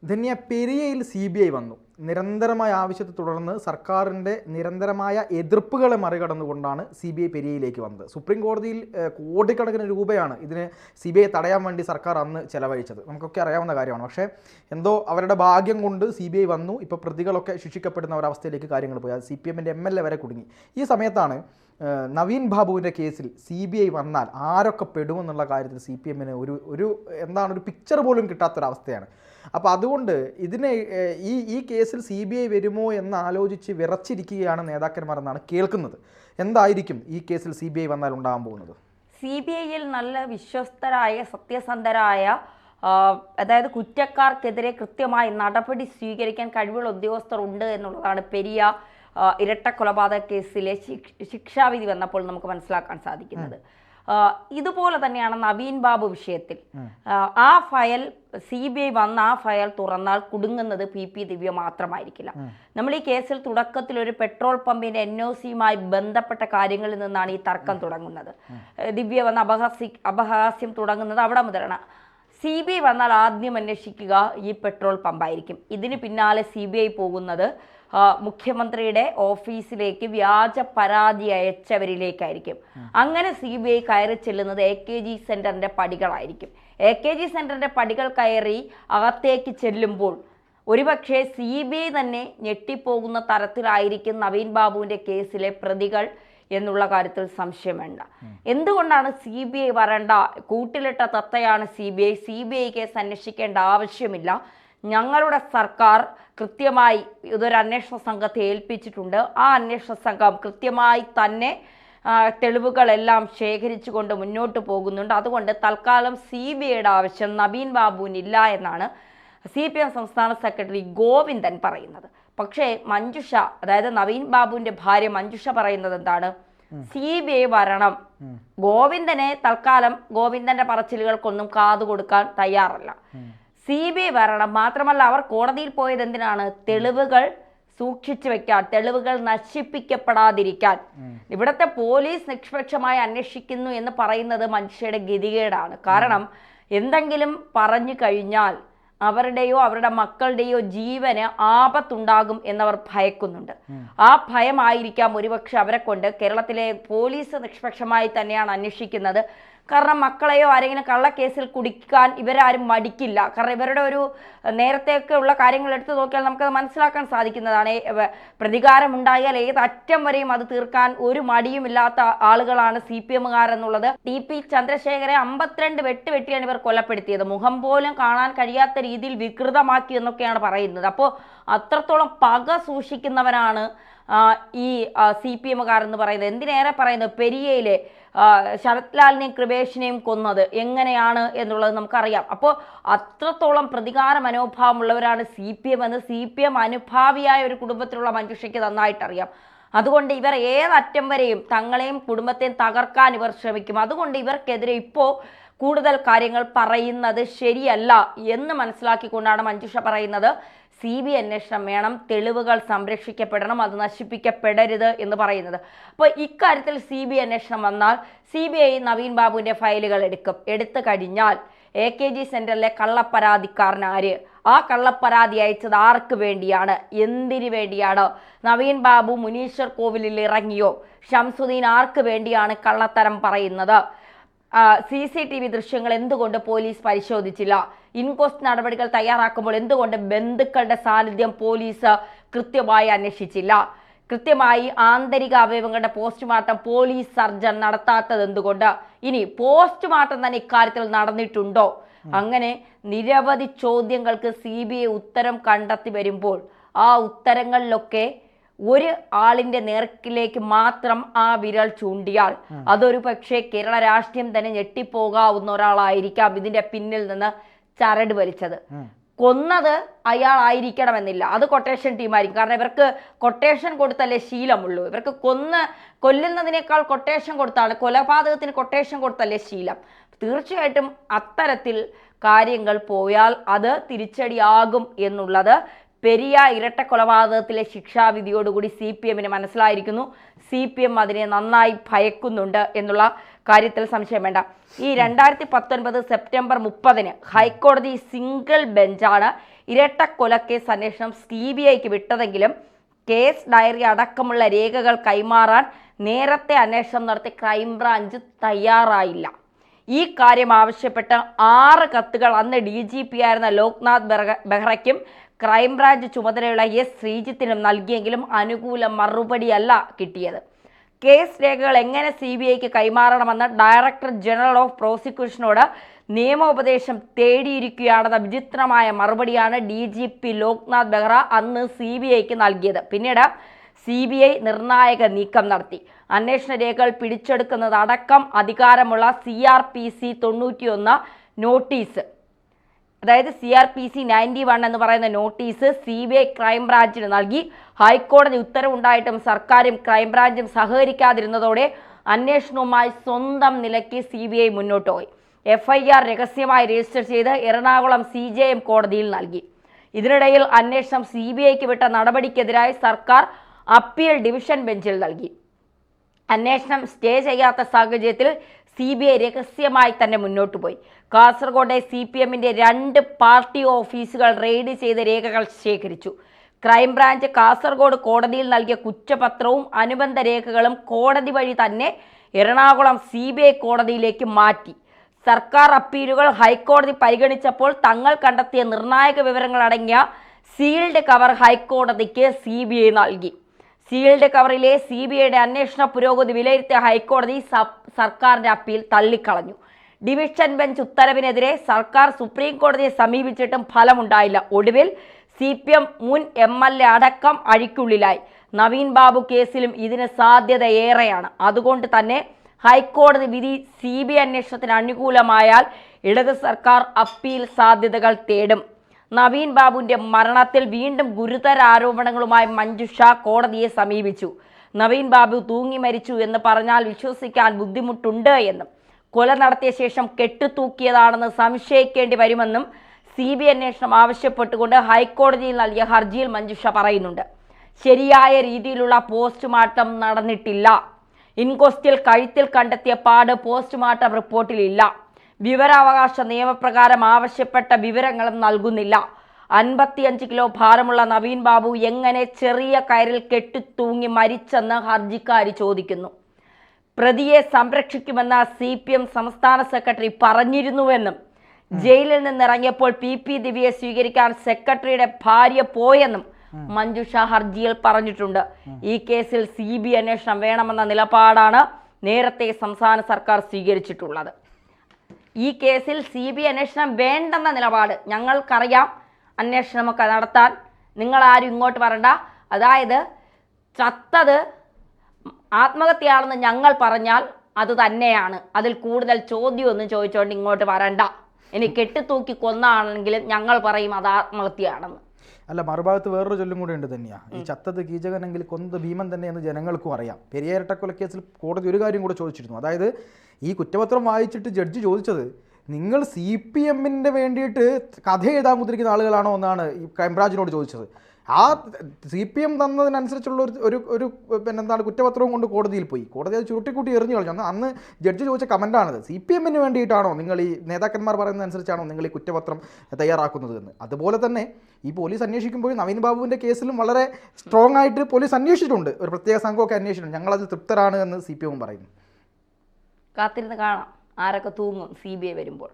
ധന്യ പെരിയയിൽ CBI വന്നു. നിരന്തരമായ ആവശ്യത്തെ തുടർന്ന് സർക്കാരിൻ്റെ നിരന്തരമായ എതിർപ്പുകളെ മറികടന്നുകൊണ്ടാണ് CBI പെരിയയിലേക്ക് വന്നത്. സുപ്രീം കോടതിയിൽ കോടിക്കണക്കിന് രൂപയാണ് ഇതിന് CBI തടയാൻ വേണ്ടി സർക്കാർ അന്ന് ചെലവഴിച്ചത്. നമുക്കൊക്കെ അറിയാവുന്ന കാര്യമാണ്. പക്ഷേ എന്തോ അവരുടെ ഭാഗ്യം കൊണ്ട് CBI വന്നു. ഇപ്പോൾ പ്രതികളൊക്കെ ശിക്ഷിക്കപ്പെടുന്ന ഒരവസ്ഥയിലേക്ക് കാര്യങ്ങൾ പോയി. അത് CPM-ൻ്റെ MLA വരെ കുടുങ്ങി. ഈ സമയത്താണ് നവീൻ ബാബുവിൻ്റെ കേസിൽ CBI വന്നാൽ ആരൊക്കെ പെടുമെന്നുള്ള കാര്യത്തിൽ CPM-ന് ഒരു പിക്ചർ പോലും കിട്ടാത്തൊരവസ്ഥയാണ്. അപ്പോൾ അതുകൊണ്ട് ഇതിനെ ഈ കേസിൽ CBI വരുമോ എന്ന് ആലോചിച്ച് വിറച്ചിരിക്കുകയാണ് നേതാക്കന്മാർ എന്നാണ് കേൾക്കുന്നത്. എന്തായിരിക്കും ഈ കേസിൽ CBI വന്നാൽ ഉണ്ടാകാൻ പോകുന്നത്? CBI-യിൽ നല്ല വിശ്വസ്തരായ സത്യസന്ധരായ അതായത് കുറ്റക്കാർക്കെതിരെ കൃത്യമായി നടപടി സ്വീകരിക്കാൻ കഴിവുള്ള ഉദ്യോഗസ്ഥർ ഉണ്ട് എന്നുള്ളതാണ് പെരിയ ഇരട്ട കൊലപാതക കേസിലെ ശിക്ഷാവിധി വന്നപ്പോൾ നമുക്ക് മനസ്സിലാക്കാൻ സാധിക്കുന്നത്. ഇതുപോലെ തന്നെയാണ് നവീൻ ബാബു വിഷയത്തിൽ. ആ ഫയൽ CBI വന്ന ആ ഫയൽ തുറന്നാൽ കുടുങ്ങുന്നത് PP ദിവ്യ മാത്രമായിരിക്കില്ല. നമ്മൾ ഈ കേസിൽ തുടക്കത്തിൽ ഒരു പെട്രോൾ പമ്പിന്റെ NOC-യുമായി ബന്ധപ്പെട്ട കാര്യങ്ങളിൽ നിന്നാണ് ഈ തർക്കം തുടങ്ങുന്നത്. ദിവ്യ വന്ന അപഹാസ്യം തുടങ്ങുന്നത് അവിടെ മുതലാണ്. CBI വന്നാൽ ആദ്യം അന്വേഷിക്കുക ഈ പെട്രോൾ പമ്പായിരിക്കും. ഇതിന് പിന്നാലെ CBI പോകുന്നത് മുഖ്യമന്ത്രിയുടെ ഓഫീസിലേക്ക് വ്യാജ പരാതി അയച്ചവരിലേക്കായിരിക്കും. അങ്ങനെ CBI കയറി ചെല്ലുന്നത് AKG സെന്ററിന്റെ പടികളായിരിക്കും. AKG സെന്ററിന്റെ പടികൾ കയറി അകത്തേക്ക് ചെല്ലുമ്പോൾ ഒരുപക്ഷെ CBI തന്നെ ഞെട്ടിപ്പോകുന്ന തരത്തിലായിരിക്കും നവീൻ ബാബുവിന്റെ കേസിലെ പ്രതികൾ എന്നുള്ള കാര്യത്തിൽ സംശയം വേണ്ട. എന്തുകൊണ്ടാണ് CBI വരണ്ട? കൂട്ടിലിട്ട തത്തയാണ് CBI കേസ് അന്വേഷിക്കേണ്ട ആവശ്യമില്ല. ഞങ്ങളുടെ സർക്കാർ കൃത്യമായി ഇതൊരു അന്വേഷണ സംഘത്തെ ഏൽപ്പിച്ചിട്ടുണ്ട്. ആ അന്വേഷണ സംഘം കൃത്യമായി തന്നെ തെളിവുകളെല്ലാം ശേഖരിച്ചുകൊണ്ട് മുന്നോട്ട് പോകുന്നുണ്ട്. അതുകൊണ്ട് തൽക്കാലം CBIയുടെ ആവശ്യം നവീൻ ബാബുവിനില്ല എന്നാണ് CPM സംസ്ഥാന സെക്രട്ടറി ഗോവിന്ദൻ പറയുന്നത്. പക്ഷേ മഞ്ജുഷ, അതായത് നവീൻ ബാബുവിന്റെ ഭാര്യ മഞ്ജുഷ പറയുന്നത് എന്താണ്? CBI വരണം. ഗോവിന്ദനെ തൽക്കാലം ഗോവിന്ദന്റെ പറച്ചിലുകൾക്കൊന്നും കാതു കൊടുക്കാൻ തയ്യാറല്ല. CBI വരണം. മാത്രമല്ല അവർ കോടതിയിൽ പോയത് എന്തിനാണ്? തെളിവുകൾ സൂക്ഷിച്ചു വെക്കാൻ, തെളിവുകൾ നശിപ്പിക്കപ്പെടാതിരിക്കാൻ. ഇവിടുത്തെ പോലീസ് നിഷ്പക്ഷമായി അന്വേഷിക്കുന്നു എന്ന് പറയുന്നത് മനുഷ്യരുടെ ഗതികേടാണ്. കാരണം എന്തെങ്കിലും പറഞ്ഞു കഴിഞ്ഞാൽ അവരുടെയോ അവരുടെ മക്കളുടെയോ ജീവന് ആപത്തുണ്ടാകും എന്നവർ ഭയക്കുന്നുണ്ട്. ആ ഭയമായിരിക്കാം ഒരുപക്ഷെ അവരെ കൊണ്ട് കേരളത്തിലെ പോലീസ് നിഷ്പക്ഷമായി തന്നെയാണ് അന്വേഷിക്കുന്നത്. കാരണം മക്കളെയോ ആരെങ്കിലും കള്ളക്കേസിൽ കുടിക്കാൻ ഇവരാരും മടിക്കില്ല. കാരണം ഇവരുടെ ഒരു നേരത്തെയൊക്കെ ഉള്ള കാര്യങ്ങൾ എടുത്തു നോക്കിയാൽ നമുക്കത് മനസ്സിലാക്കാൻ സാധിക്കുന്നതാണ്. പ്രതികാരമുണ്ടായാൽ ഏത് അറ്റം വരെയും അത് തീർക്കാൻ ഒരു മടിയുമില്ലാത്ത ആളുകളാണ് CPM-കാർ എന്നുള്ളത്. TP ചന്ദ്രശേഖരെ 52 വെട്ടിയാണ് ഇവർ കൊലപ്പെടുത്തിയത്. മുഖം പോലും കാണാൻ കഴിയാത്ത രീതിയിൽ വികൃതമാക്കി എന്നൊക്കെയാണ് പറയുന്നത്. അപ്പോൾ അത്രത്തോളം പക സൂക്ഷിക്കുന്നവരാണ് ഈ CPM-കാർ എന്ന് പറയുന്നത്. എന്തിനേറെ പറയുന്നത്, പെരിയയിലെ ശരത് ലാലിനെയും കൃപേഷിനെയും കൊന്നത് എങ്ങനെയാണ് എന്നുള്ളത് നമുക്കറിയാം. അപ്പോൾ അത്രത്തോളം പ്രതികാര മനോഭാവമുള്ളവരാണ് CPM എന്ന് CPM അനുഭാവിയായ ഒരു കുടുംബത്തിലുള്ള മനുഷ്യയ്ക്ക് നന്നായിട്ടറിയാം. അതുകൊണ്ട് ഇവർ ഏതറ്റം വരെയും തങ്ങളെയും കുടുംബത്തെയും തകർക്കാൻ ഇവർ ശ്രമിക്കും. അതുകൊണ്ട് ഇവർക്കെതിരെ ഇപ്പോൾ കൂടുതൽ കാര്യങ്ങൾ പറയുന്നത് ശരിയല്ല എന്ന് മനസ്സിലാക്കിക്കൊണ്ടാണ് മഞ്ജുഷ പറയുന്നത് CBI അന്വേഷണം വേണം, തെളിവുകൾ സംരക്ഷിക്കപ്പെടണം, അത് നശിപ്പിക്കപ്പെടരുത് എന്ന് പറയുന്നത്. അപ്പോൾ ഇക്കാര്യത്തിൽ CBI അന്വേഷണം വന്നാൽ CBI നവീൻ ബാബുവിൻ്റെ ഫയലുകൾ എടുത്തു കഴിഞ്ഞാൽ AKG സെന്ററിലെ കള്ളപ്പരാതിക്കാരൻ ആര്, ആ കള്ളപ്പരാതി അയച്ചത് ആർക്ക് വേണ്ടിയാണ്, എന്തിനു വേണ്ടിയാണ്, നവീൻ ബാബു മുനീശ്വർ കോവിലിൽ ഇറങ്ങിയോ, ഷംസുദ്ദീൻ ആർക്ക് വേണ്ടിയാണ് കള്ളത്തരം പറയുന്നത്, CCTV ദൃശ്യങ്ങൾ എന്തുകൊണ്ട് പോലീസ് പരിശോധിച്ചില്ല, ഇൻക്വസ്റ്റ് നടപടികൾ തയ്യാറാക്കുമ്പോൾ എന്തുകൊണ്ട് ബന്ധുക്കളുടെ സാന്നിധ്യം പോലീസ് കൃത്യമായി അന്വേഷിച്ചില്ല, കൃത്യമായി ആന്തരിക അവയവങ്ങളുടെ പോസ്റ്റ്മോർട്ടം പോലീസ് സർജൻ നടത്താത്തത് എന്തുകൊണ്ട്, ഇനി പോസ്റ്റ്മോർട്ടം തന്നെ ഇക്കാര്യത്തിൽ നടന്നിട്ടുണ്ടോ? അങ്ങനെ നിരവധി ചോദ്യങ്ങൾക്ക് CBI ഉത്തരം കണ്ടെത്തി വരുമ്പോൾ ആ ഉത്തരങ്ങളിലൊക്കെ ഒരു ആളിന്റെ നേർക്കിലേക്ക് മാത്രം ആ വിരൽ ചൂണ്ടിയാൽ അതൊരു പക്ഷേ കേരള രാഷ്ട്രീയം തന്നെ ഞെട്ടിപ്പോകാവുന്ന ഒരാളായിരിക്കാം ഇതിന്റെ പിന്നിൽ നിന്ന് ചരട് വലിച്ചത്. കൊന്നത് അയാളായിരിക്കണമെന്നില്ല, അത് കൊട്ടേഷൻ ടീമായിരിക്കും. കാരണം ഇവർക്ക് കൊട്ടേഷൻ കൊടുത്തല്ലേ ശീലമുള്ളൂ. ഇവർക്ക് കൊല്ലുന്നതിനേക്കാൾ കൊട്ടേഷൻ കൊടുത്താണ്, കൊലപാതകത്തിന് കൊട്ടേഷൻ കൊടുത്തല്ലേ ശീലം. തീർച്ചയായിട്ടും അത്തരത്തിൽ കാര്യങ്ങൾ പോയാൽ അത് തിരിച്ചടിയാകും എന്നുള്ളത് പെരിയ ഇരട്ട കൊലപാതകത്തിലെ ശിക്ഷാവിധിയോടുകൂടി CPM-ന് മനസ്സിലായിരിക്കുന്നു. CPM അതിനെ നന്നായി ഭയക്കുന്നുണ്ട് എന്നുള്ള കാര്യത്തിൽ സംശയം വേണ്ട. ഈ 2019 സെപ്റ്റംബർ 30 ഹൈക്കോടതി സിംഗിൾ ബെഞ്ചാണ് ഇരട്ടക്കൊലക്കേസ് അന്വേഷണം CBIക്ക് വിട്ടതെങ്കിലും കേസ് ഡയറി അടക്കമുള്ള രേഖകൾ കൈമാറാൻ നേരത്തെ അന്വേഷണം നടത്തി ക്രൈംബ്രാഞ്ച് തയ്യാറായില്ല. ഈ കാര്യം ആവശ്യപ്പെട്ട് 6 കത്തുകൾ അന്ന് DGP ആയിരുന്ന ലോക്നാഥ് ബെഹ്റയ്ക്കും ക്രൈംബ്രാഞ്ച് ചുമതലയുള്ള S. ശ്രീജിത്തിനും നൽകിയെങ്കിലും അനുകൂല മറുപടിയല്ല കിട്ടിയത്. കേസ് രേഖകൾ എങ്ങനെ CBIക്ക് കൈമാറണമെന്ന് ഡയറക്ടർ ജനറൽ ഓഫ് പ്രോസിക്യൂഷനോട് നിയമോപദേശം തേടിയിരിക്കുകയാണെന്ന വിചിത്രമായ മറുപടിയാണ് DGP ലോക്നാഥ് ബെഹ്റ അന്ന് CBIക്ക് നൽകിയത്. പിന്നീട് CBI നിർണായക നീക്കം നടത്തി. അന്വേഷണ രേഖകൾ പിടിച്ചെടുക്കുന്നത് അടക്കം അധികാരമുള്ള CRPC 91 നോട്ടീസ്, അതായത് CRPC 91 എന്ന് പറയുന്ന നോട്ടീസ് CBI ക്രൈംബ്രാഞ്ചിന് നൽകി. ഹൈക്കോടതി ഉത്തരവുണ്ടായിട്ടും സർക്കാരും ക്രൈംബ്രാഞ്ചും സഹകരിക്കാതിരുന്നതോടെ അന്വേഷണവുമായി സ്വന്തം നിലയ്ക്ക് CBI മുന്നോട്ട് പോയി. FIR രഹസ്യമായി രജിസ്റ്റർ ചെയ്ത് എറണാകുളം CJM കോടതിയിൽ നൽകി. ഇതിനിടയിൽ അന്വേഷണം CBIക്ക് വിട്ട നടപടിക്കെതിരായി സർക്കാർ അപ്പീൽ ഡിവിഷൻ ബെഞ്ചിൽ നൽകി. അന്വേഷണം സ്റ്റേ ചെയ്യാത്ത സാഹചര്യത്തിൽ CBI രഹസ്യമായി തന്നെ മുന്നോട്ട് പോയി. കാസർഗോഡ് CPMന്റെ 2 പാർട്ടി ഓഫീസുകൾ റെയ്ഡ് ചെയ്ത രേഖകൾ ശേഖരിച്ചു. ക്രൈംബ്രാഞ്ച് കാസർഗോഡ് കോടതിയിൽ നൽകിയ കുറ്റപത്രവും അനുബന്ധ രേഖകളും കോടതി വഴി തന്നെ എറണാകുളം CBI കോടതിയിലേക്ക് മാറ്റി. സർക്കാർ അപ്പീലുകൾ ഹൈക്കോടതി പരിഗണിച്ചപ്പോൾ തങ്ങൾ കണ്ടെത്തിയ നിർണായക വിവരങ്ങൾ അടങ്ങിയ സീൽഡ് കവർ ഹൈക്കോടതിക്ക് CBI നൽകി. സീൽഡ് കവറിലെ CBIയുടെ അന്വേഷണ പുരോഗതി വിലയിരുത്തിയ ഹൈക്കോടതി സർക്കാരിന്റെ അപ്പീൽ തള്ളിക്കളഞ്ഞു. ഡിവിഷൻ ബെഞ്ച് ഉത്തരവിനെതിരെ സർക്കാർ സുപ്രീം കോടതിയെ സമീപിച്ചിട്ടും ഫലമുണ്ടായില്ല. ഒടുവിൽ CPM മുൻ MLA അടക്കം അഴിക്കുള്ളിലായി. നവീൻ ബാബു കേസിലും ഇതിന് സാധ്യത ഏറെയാണ്. അതുകൊണ്ട് തന്നെ ഹൈക്കോടതി വിധി CBI അന്വേഷണത്തിന് അനുകൂലമായാൽ ഇടത് സർക്കാർ അപ്പീൽ സാധ്യതകൾ തേടും. നവീൻ ബാബുവിന്റെ മരണത്തിൽ വീണ്ടും ഗുരുതര ആരോപണങ്ങളുമായി മഞ്ജുഷ കോടതിയെ സമീപിച്ചു. നവീൻ ബാബു തൂങ്ങി മരിച്ചു എന്ന് പറഞ്ഞാൽ വിശ്വസിക്കാൻ ബുദ്ധിമുട്ടുണ്ട് എന്നും കൊല നടത്തിയ ശേഷം കെട്ടുതൂക്കിയതാണെന്ന് സംശയിക്കേണ്ടി വരുമെന്നും CBI അന്വേഷണം ആവശ്യപ്പെട്ടുകൊണ്ട് ഹൈക്കോടതിയിൽ നൽകിയ ഹർജിയിൽ മഞ്ജുഷ പറയുന്നുണ്ട്. ശരിയായ രീതിയിലുള്ള പോസ്റ്റ്മോർട്ടം നടന്നിട്ടില്ല. ഇൻക്വസ്റ്റിൽ കഴുത്തിൽ കണ്ടെത്തിയ പാട് പോസ്റ്റ്മോർട്ടം റിപ്പോർട്ടിലില്ല. വിവരാവകാശ നിയമപ്രകാരം ആവശ്യപ്പെട്ട വിവരങ്ങളും നൽകുന്നില്ല. 55 കിലോ ഭാരമുള്ള നവീൻ ബാബു എങ്ങനെ ചെറിയ കയറിൽ കെട്ടിത്തൂങ്ങി മരിച്ചെന്ന് ഹർജിക്കാരി ചോദിക്കുന്നു. പ്രതിയെ സംരക്ഷിക്കുമെന്ന് CPM സംസ്ഥാന സെക്രട്ടറി പറഞ്ഞിരുന്നുവെന്നും ജയിലിൽ നിന്നിറങ്ങിയപ്പോൾ PP ദിവ്യയെ സ്വീകരിക്കാൻ സെക്രട്ടറിയുടെ ഭാര്യ പോയെന്നും മഞ്ജുഷ ഹർജിയിൽ പറഞ്ഞിട്ടുണ്ട്. ഈ കേസിൽ CBI അന്വേഷണം വേണമെന്ന നിലപാടാണ് നേരത്തെ സംസ്ഥാന സർക്കാർ സ്വീകരിച്ചിട്ടുള്ളത്. ഈ കേസിൽ CBI അന്വേഷണം വേണ്ടെന്ന നിലപാട് ഞങ്ങൾക്കറിയാം, അന്വേഷണമൊക്കെ നടത്താൻ നിങ്ങളാരും ഇങ്ങോട്ട് വരണ്ട, അതായത് ചത്തത് ആത്മഹത്യയാണെന്ന് ഞങ്ങൾ പറഞ്ഞാൽ അത് തന്നെയാണ്, അതിൽ കൂടുതൽ ചോദ്യമൊന്നും ചോദിച്ചുകൊണ്ട് ഇങ്ങോട്ട് വരണ്ട, ഇനി കെട്ടിത്തൂക്കി കൊന്നാണെങ്കിലും ഞങ്ങൾ പറയും അത് ആത്മഹത്യയാണെന്ന്. അല്ല, മറുഭാഗത്ത് വേറൊരു ചൊല്ലും കൂടെ ഉണ്ട് തന്നെയാണ്. ഈ ചത്തത് കീചകനെങ്കിൽ കൊന്നത് ഭീമൻ തന്നെ എന്ന് ജനങ്ങൾക്കും അറിയാം. പെരിയ ഇരട്ടക്കൊലക്കേസിൽ കോടതി ഒരു കാര്യം കൂടെ ചോദിച്ചിരുന്നു. അതായത് ഈ കുറ്റപത്രം വായിച്ചിട്ട് ജഡ്ജി ചോദിച്ചത്, നിങ്ങൾ CPMന്റെ വേണ്ടിയിട്ട് കഥ എഴുതാൻ മുദ്രിക്കുന്ന ആളുകളാണോ എന്നാണ് ഈ ക്രൈംബ്രാഞ്ചിനോട് ചോദിച്ചത്. ആ CPM തന്നതിനനുസരിച്ചുള്ള ഒരു പിന്നെന്താണ് കുറ്റപത്രവും കൊണ്ട് കോടതിയിൽ പോയി. കോടതി അത് ചുരുട്ടിക്കൂട്ടി എറിഞ്ഞു കളഞ്ഞു. അന്ന് ജഡ്ജി ചോദിച്ച കമൻറ്റാണത്. CPMന് വേണ്ടിയിട്ടാണോ നിങ്ങൾ ഈ നേതാക്കന്മാർ പറയുന്നതനുസരിച്ചാണോ നിങ്ങൾ ഈ കുറ്റപത്രം തയ്യാറാക്കുന്നത് എന്ന്. അതുപോലെ തന്നെ ഈ പോലീസ് അന്വേഷിക്കുമ്പോൾ നവീൻ ബാബുവിൻ്റെ കേസിലും വളരെ സ്ട്രോങ് ആയിട്ട് പോലീസ് അന്വേഷിച്ചിട്ടുണ്ട്. ഒരു പ്രത്യേക സംഘമൊക്കെ അന്വേഷിച്ചിട്ടുണ്ട്. ഞങ്ങളത് തൃപ്തരാണ് എന്ന് CPM പറയുന്നു. കാത്തിരുന്ന് കാണാം ആരൊക്കെ തൂങ്ങും CBI വരുമ്പോൾ.